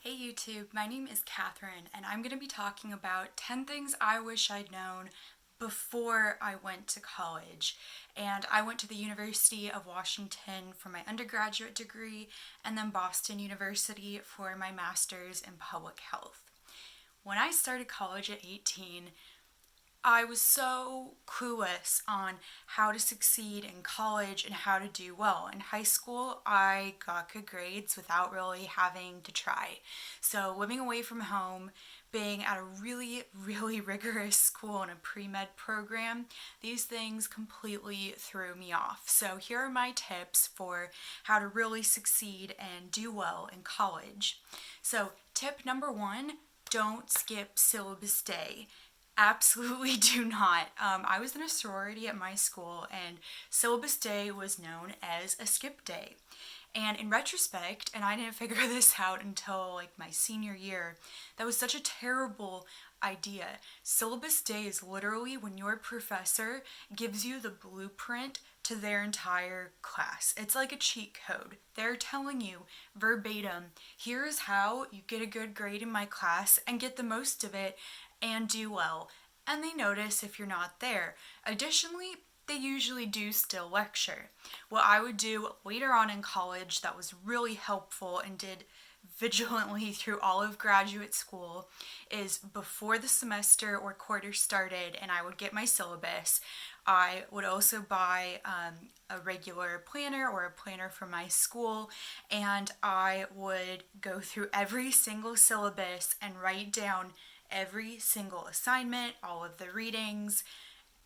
Hey YouTube, my name is Catherine, and I'm going to be talking about 10 things I wish I'd known before I went to college. And I went to the University of Washington for my undergraduate degree, and then Boston University for my master's in public health. When I started college at 18, I was so clueless on how to succeed in college and how to do well. In high school, I got good grades without really having to try. So, living away from home, being at a really rigorous school and a pre med program, these things completely threw me off. So, here are my tips for how to really succeed and do well in college. So, tip number one, don't skip syllabus day. Absolutely do not. I was in a sorority at my school, and syllabus day was known as a skip day. And in retrospect, and I didn't figure this out until like my senior year, that was such a terrible idea. Syllabus day is literally when your professor gives you the blueprint to their entire class. It's like a cheat code. They're telling you verbatim, here's how you get a good grade in my class and get the most of it and do well. And they notice if you're not there. Additionally, they usually do still lecture. What I would do later on in college that was really helpful and did vigilantly through all of graduate school is before the semester or quarter started and I would get my syllabus, I would also buy a regular planner or a planner from my school, and I would go through every single syllabus and write down every single assignment, all of the readings,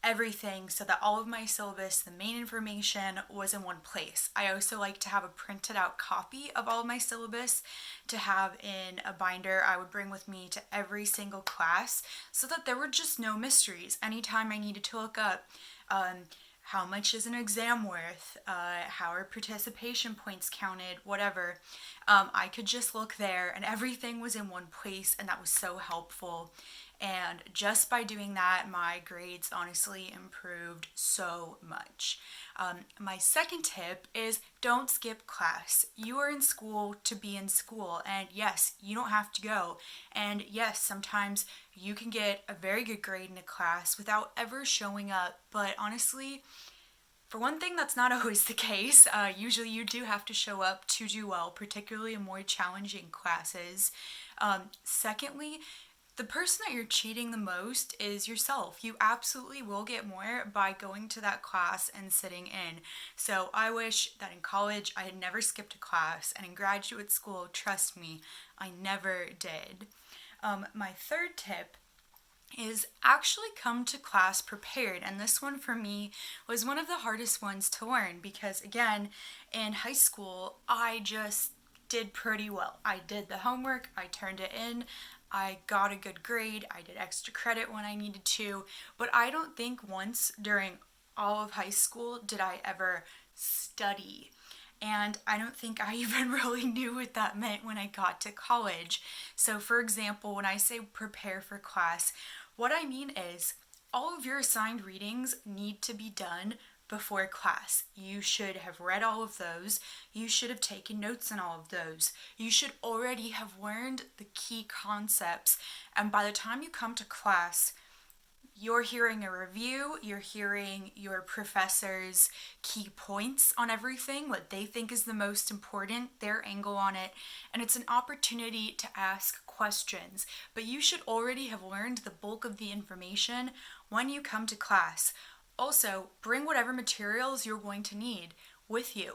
everything, so that all of my syllabus, the main information, was in one place. I also like to have a printed out copy of all of my syllabus to have in a binder I would bring with me to every single class so that there were just no mysteries. Anytime I needed to look up how much is an exam worth, how are participation points counted, whatever, I could just look there and everything was in one place, and that was so helpful. And just by doing that, my grades honestly improved so much. My second tip is don't skip class. You are in school to be in school, and yes, you don't have to go. And yes, sometimes you can get a very good grade in a class without ever showing up, but honestly, for one thing, that's not always the case. Usually, you do have to show up to do well, particularly in more challenging classes. Secondly, the person that you're cheating the most is yourself. You absolutely will get more by going to that class and sitting in. So I wish that in college I had never skipped a class, and in graduate school, trust me, I never did. My third tip is actually come to class prepared. And this one for me was one of the hardest ones to learn because, again, in high school, I just did pretty well. I did the homework, I turned it in, I got a good grade, I did extra credit when I needed to, but I don't think once during all of high school did I ever study. And I don't think I even really knew what that meant when I got to college. So, for example, when I say prepare for class, what I mean is all of your assigned readings need to be done before class. You should have read all of those. You should have taken notes on all of those. You should already have learned the key concepts. And by the time you come to class, you're hearing a review, you're hearing your professor's key points on everything, what they think is the most important, their angle on it, and it's an opportunity to ask questions. But you should already have learned the bulk of the information when you come to class. Also, bring whatever materials you're going to need with you.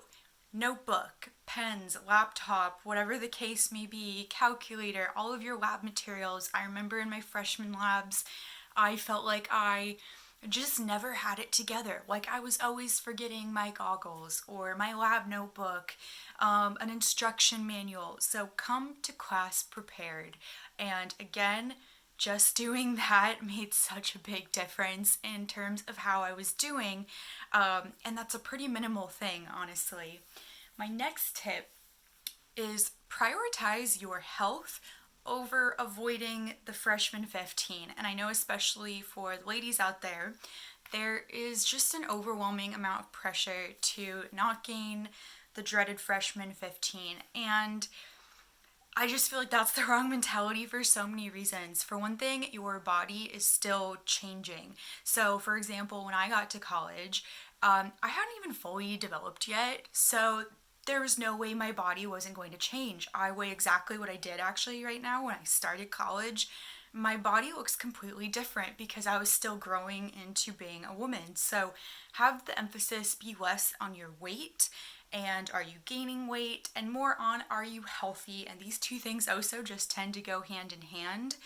Notebook, pens, laptop, whatever the case may be, calculator, all of your lab materials. I remember in my freshman labs, I felt like I just never had it together. Like I was always forgetting my goggles or my lab notebook, an instruction manual. So come to class prepared. And again, just doing that made such a big difference in terms of how I was doing. And that's a pretty minimal thing, honestly. My next tip is prioritize your health over avoiding the freshman 15. And I know, especially for the ladies out there, there is just an overwhelming amount of pressure to not gain the dreaded freshman 15. And I just feel like that's the wrong mentality for so many reasons. For one thing, your body is still changing. So, for example, when I got to college, I hadn't even fully developed yet. So, there was no way my body wasn't going to change. I weigh exactly what I did actually right now when I started college. My body looks completely different because I was still growing into being a woman. So, have the emphasis be less on your weight and are you gaining weight, and more on are you healthy. And these two things also just tend to go hand in hand.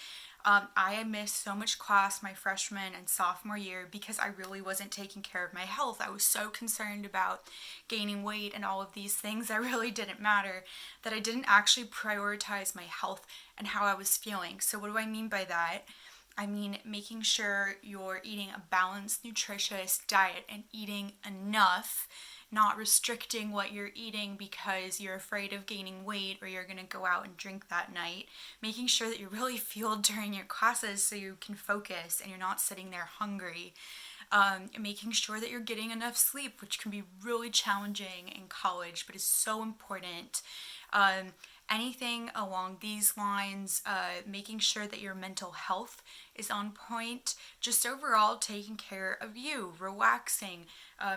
I missed so much class my freshman and sophomore year because I really wasn't taking care of my health. I was so concerned about gaining weight and all of these things that really didn't matter, that I didn't actually prioritize my health and how I was feeling. So, what do I mean by that? I mean, making sure you're eating a balanced, nutritious diet and eating enough, not restricting what you're eating because you're afraid of gaining weight or you're going to go out and drink that night. Making sure that you're really fueled during your classes so you can focus and you're not sitting there hungry. Making sure that you're getting enough sleep, which can be really challenging in college, but is so important. Anything along these lines, making sure that your mental health is on point, just overall taking care of you, relaxing,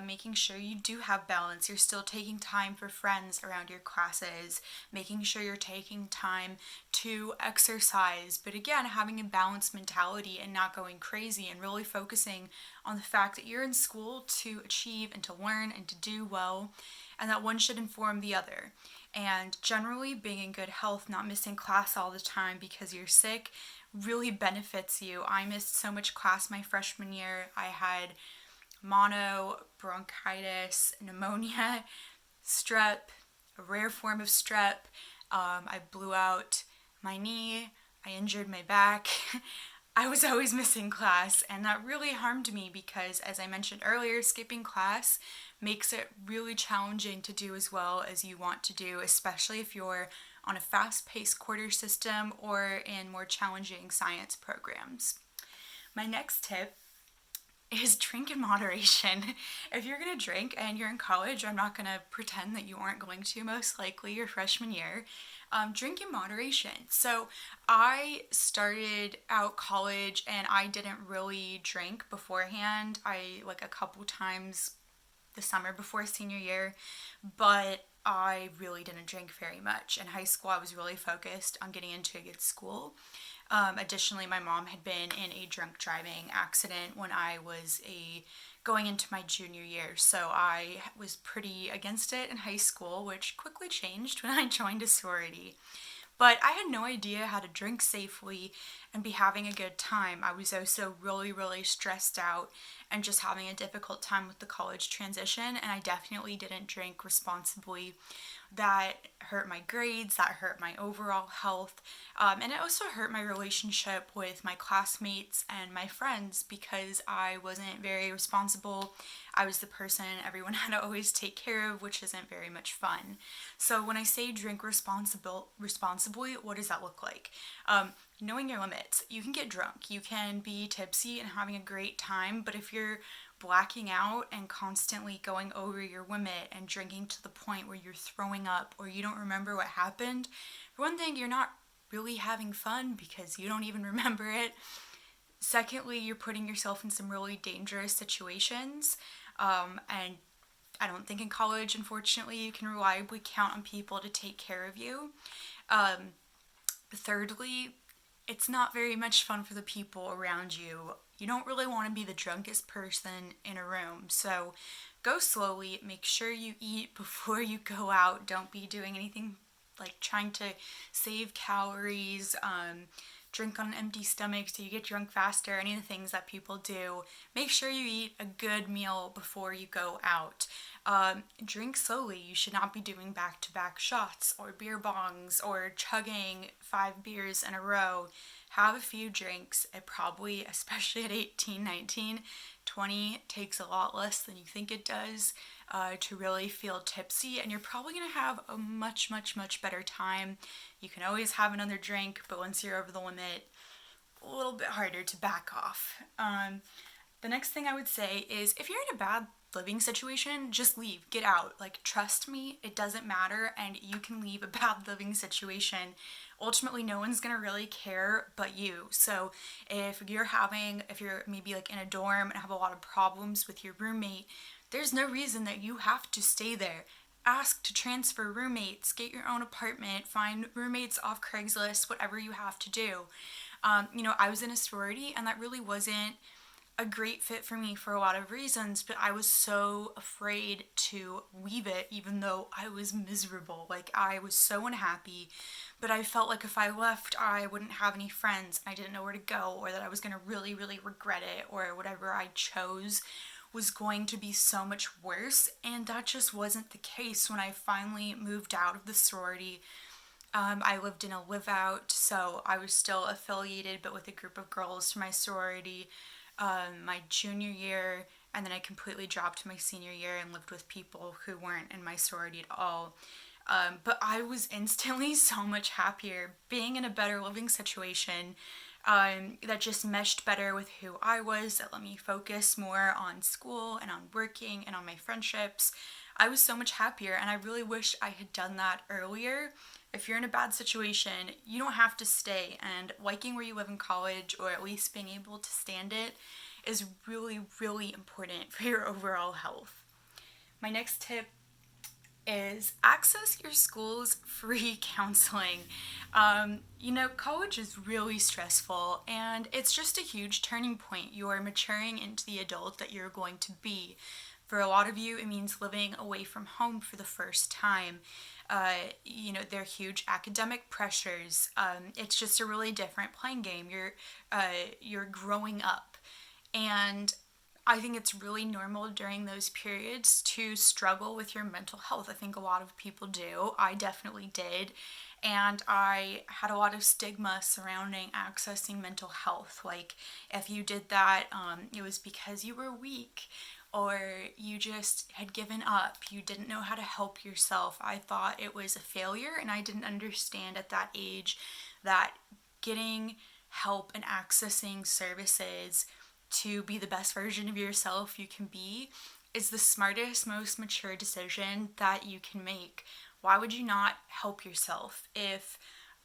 making sure you do have balance. You're still taking time for friends around your classes, making sure you're taking time to exercise, but again, having a balanced mentality and not going crazy and really focusing on the fact that you're in school to achieve and to learn and to do well, and that one should inform the other. And generally, being in good health, not missing class all the time because you're sick, really benefits you. I missed so much class my freshman year. I had mono, bronchitis, pneumonia, strep, a rare form of strep. I blew out my knee. I injured my back. I was always missing class, and that really harmed me because, as I mentioned earlier, skipping class makes it really challenging to do as well as you want to do, especially if you're on a fast-paced quarter system or in more challenging science programs. My next tip is drink in moderation. If you're gonna drink and you're in college, I'm not gonna pretend that you aren't going to, most likely your freshman year. Drink in moderation. So I started out college and I didn't really drink beforehand. I like a couple times the summer before senior year, but I really didn't drink very much. In high school, I was really focused on getting into a good school. Additionally, my mom had been in a drunk driving accident when I was going into my junior year, so I was pretty against it in high school, which quickly changed when I joined a sorority. But I had no idea how to drink safely and be having a good time. I was also really, really stressed out and just having a difficult time with the college transition, and I definitely didn't drink responsibly. That hurt my grades, that hurt my overall health, and it also hurt my relationship with my classmates and my friends because I wasn't very responsible. I was the person everyone had to always take care of, which isn't very much fun. So when I say drink responsibly, what does that look like? Knowing your limits. You can get drunk, you can be tipsy and having a great time, but if you're blacking out and constantly going over your limit and drinking to the point where you're throwing up or you don't remember what happened, for one thing, you're not really having fun because you don't even remember it. Secondly, you're putting yourself in some really dangerous situations. And I don't think in college, unfortunately, you can reliably count on people to take care of you. Thirdly, it's not very much fun for the people around you. You don't really want to be the drunkest person in a room. So go slowly, make sure you eat before you go out. Don't be doing anything like trying to save calories, drink on an empty stomach so you get drunk faster, any of the things that people do. Make sure you eat a good meal before you go out. Drink slowly. You should not be doing back-to-back shots or beer bongs or chugging 5 beers in a row. Have a few drinks. It probably, especially at 18, 19, 20, takes a lot less than you think it does to really feel tipsy, and you're probably going to have a much, much, much better time. You can always have another drink, but once you're over the limit, a little bit harder to back off. The next thing I would say is if you're in a bad living situation, just leave, get out. Like, trust me, it doesn't matter, and you can leave a bad living situation. Ultimately, no one's gonna really care but you. So if you're maybe like in a dorm and have a lot of problems with your roommate, there's no reason that you have to stay there. Ask to transfer roommates, get your own apartment, find roommates off Craigslist, whatever you have to do. I was in a sorority, and that really wasn't a great fit for me for a lot of reasons, but I was so afraid to leave it, even though I was miserable. Like, I was so unhappy, but I felt like if I left, I wouldn't have any friends. I didn't know where to go, or that I was going to really, really regret it, or whatever I chose was going to be so much worse. And that just wasn't the case when I finally moved out of the sorority. I lived in a live out, so I was still affiliated, but with a group of girls from my sorority. My junior year, and then I completely dropped my senior year and lived with people who weren't in my sorority at all. But I was instantly so much happier being in a better living situation, that just meshed better with who I was, that let me focus more on school and on working and on my friendships. I was so much happier, and I really wish I had done that earlier. If you're in a bad situation, you don't have to stay, and liking where you live in college, or at least being able to stand it, is really, really important for your overall health. My next tip is access your school's free counseling. College is really stressful, and it's just a huge turning point. You are maturing into the adult that you're going to be. For a lot of you, it means living away from home for the first time. There are huge academic pressures. It's just a really different playing game. You're growing up, and I think it's really normal during those periods to struggle with your mental health. I think a lot of people do. I definitely did. And I had a lot of stigma surrounding accessing mental health. Like, if you did that, it was because you were weak, or you just had given up. You didn't know how to help yourself. I thought it was a failure, and I didn't understand at that age that getting help and accessing services to be the best version of yourself you can be is the smartest, most mature decision that you can make. Why would you not help yourself? If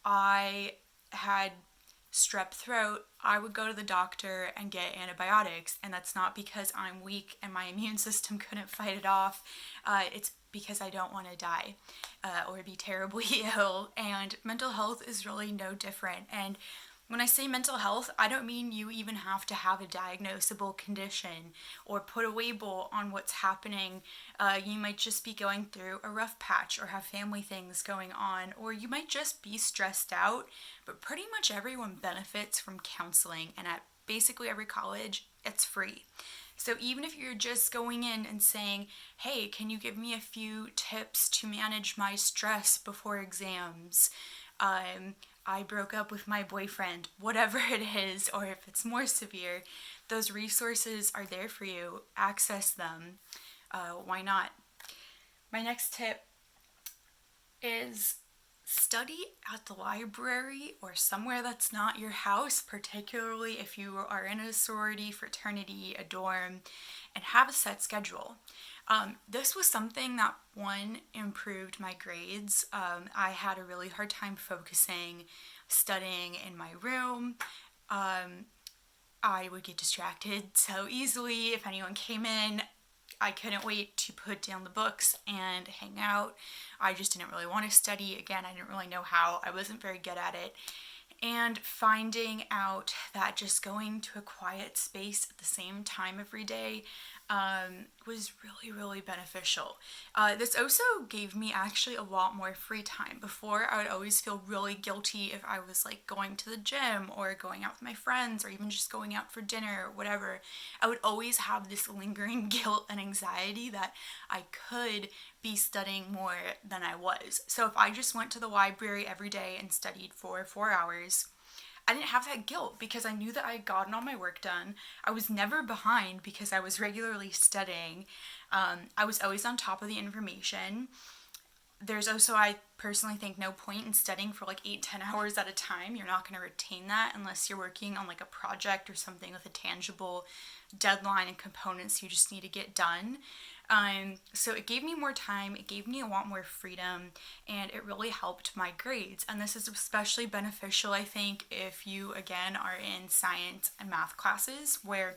I had strep throat, I would go to the doctor and get antibiotics, and that's not because I'm weak and my immune system couldn't fight it off. It's because I don't want to die or be terribly ill, and mental health is really no different. And when I say mental health, I don't mean you even have to have a diagnosable condition or put a label on what's happening. You might just be going through a rough patch, or have family things going on, or you might just be stressed out. But pretty much everyone benefits from counseling, and at basically every college, it's free. So even if you're just going in and saying, hey, can you give me a few tips to manage my stress before exams? I broke up with my boyfriend, whatever it is, or if it's more severe, those resources are there for you. Access them. Why not? My next tip is study at the library or somewhere that's not your house, particularly if you are in a sorority, fraternity, a dorm, and have a set schedule. This was something that, one, improved my grades. I had a really hard time focusing, studying in my room. I would get distracted so easily. If anyone came in, I couldn't wait to put down the books and hang out. I just didn't really want to study. Again, I didn't really know how. I wasn't very good at it. And finding out that just going to a quiet space at the same time every day was really, really beneficial. This also gave me actually a lot more free time. Before, I would always feel really guilty if I was like going to the gym or going out with my friends, or even just going out for dinner or whatever. I would always have this lingering guilt and anxiety that I could be studying more than I was. So if I just went to the library every day and studied for 4 hours, I didn't have that guilt because I knew that I had gotten all my work done. I was never behind because I was regularly studying. I was always on top of the information. There's also, I personally think, no point in studying for like 8-10 hours at a time. You're not going to retain that unless you're working on like a project or something with a tangible deadline and components you just need to get done. So it gave me more time, it gave me a lot more freedom, and it really helped my grades. And this is especially beneficial, I think, if you, again, are in science and math classes where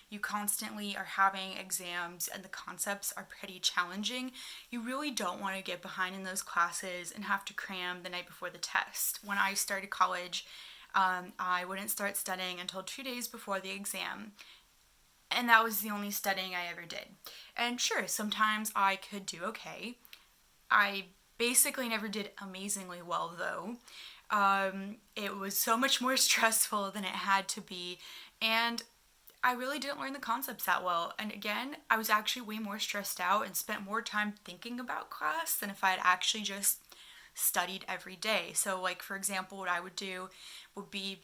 you constantly are having exams and the concepts are pretty challenging. You really don't want to get behind in those classes and have to cram the night before the test. When I started college, I wouldn't start studying until 2 days before the exam. And that was the only studying I ever did. And sure, sometimes I could do okay. I basically never did amazingly well, though. It was so much more stressful than it had to be. And I really didn't learn the concepts that well. And again, I was actually way more stressed out and spent more time thinking about class than if I had actually just studied every day. So, like, for example, what I would do would be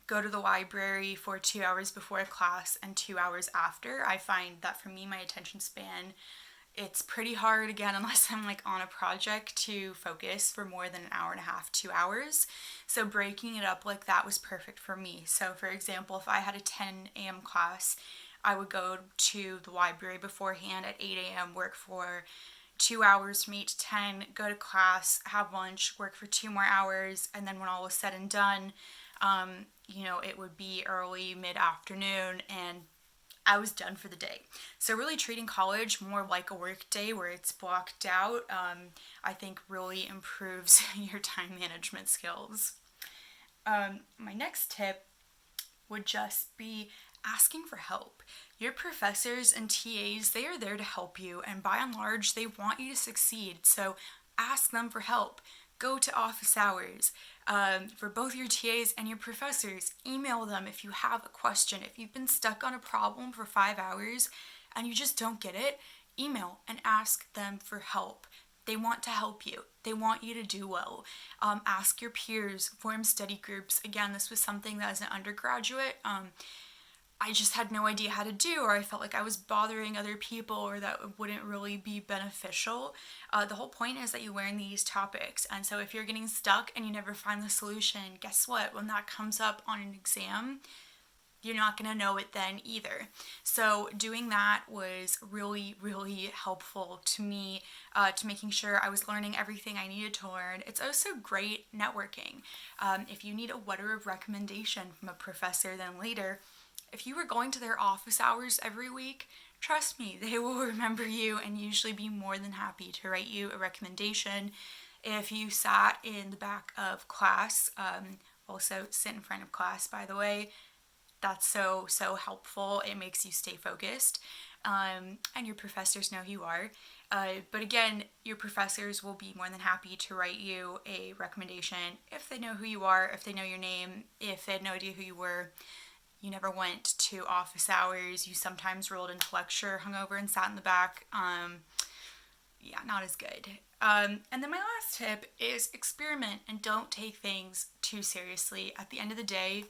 go to the library for 2 hours before a class and 2 hours after. I find that for me, my attention span, it's pretty hard, again, unless I'm like on a project, to focus for more than an hour and a half, 2 hours. So breaking it up like that was perfect for me. So for example, if I had a 10 a.m. class, I would go to the library beforehand at 8 a.m., work for 2 hours from 8 to 10, go to class, have lunch, work for 2 more hours, and then when all was said and done, it would be early, mid-afternoon, and I was done for the day. So really treating college more like a work day where it's blocked out, I think really improves your time management skills. My next tip would just be asking for help. Your professors and TAs, they are there to help you, and by and large, they want you to succeed. So ask them for help. Go to office hours. For both your TAs and your professors, email them if you have a question. If you've been stuck on a problem for 5 hours and you just don't get it, email and ask them for help. They want to help you. They want you to do well. Ask your peers, form study groups. Again, this was something that as an undergraduate, I just had no idea how to do, or I felt like I was bothering other people, or that wouldn't really be beneficial. The whole point is that you learn these topics, and so if you're getting stuck and you never find the solution, guess what? When that comes up on an exam, you're not going to know it then either. So doing that was really, really helpful to me, to making sure I was learning everything I needed to learn. It's also great networking. If you need a letter of recommendation from a professor then later, if you were going to their office hours every week, trust me, they will remember you and usually be more than happy to write you a recommendation. If you sat in the back of class, also sit in front of class, by the way, that's so helpful. It makes you stay focused, and your professors know who you are. But again, your professors will be more than happy to write you a recommendation if they know who you are, if they know your name, if they had no idea who you were. You never went to office hours. You sometimes rolled into lecture hungover and sat in the back. Not as good. And then my last tip is experiment and don't take things too seriously. At the end of the day,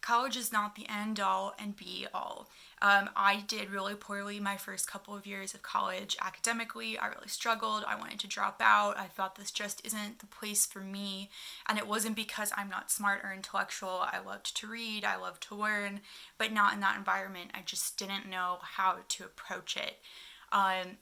college is not the end all and be all. I did really poorly my first couple of years of college academically. I really struggled. I wanted to drop out. I thought this just isn't the place for me. And it wasn't because I'm not smart or intellectual. I loved to read. I loved to learn, but not in that environment. I just didn't know how to approach it.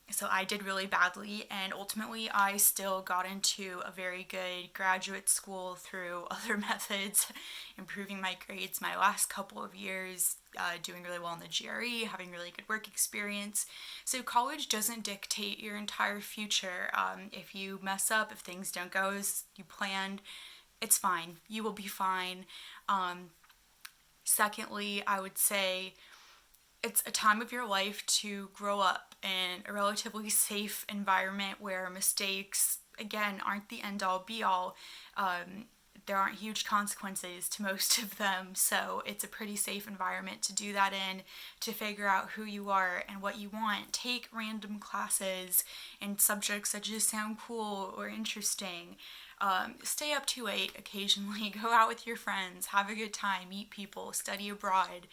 So I did really badly, and ultimately I still got into a very good graduate school through other methods, improving my grades my last couple of years, doing really well in the GRE, having really good work experience. So college doesn't dictate your entire future. If you mess up, if things don't go as you planned, it's fine. You will be fine. Secondly, I would say it's a time of your life to grow up in a relatively safe environment where mistakes, again, aren't the end-all be-all. There aren't huge consequences to most of them, so it's a pretty safe environment to do that in, to figure out who you are and what you want. Take random classes in subjects that just sound cool or interesting. Stay up too late occasionally, go out with your friends, have a good time, meet people, study abroad,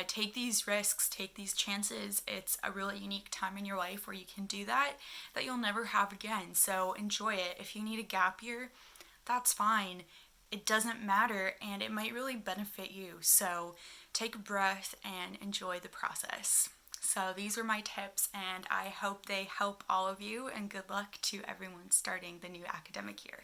take these risks, take these chances. It's a really unique time in your life where you can do that you'll never have again. So enjoy it. If you need a gap year, that's fine. It doesn't matter, and it might really benefit you. So take a breath and enjoy the process. So these were my tips, and I hope they help all of you, and good luck to everyone starting the new academic year.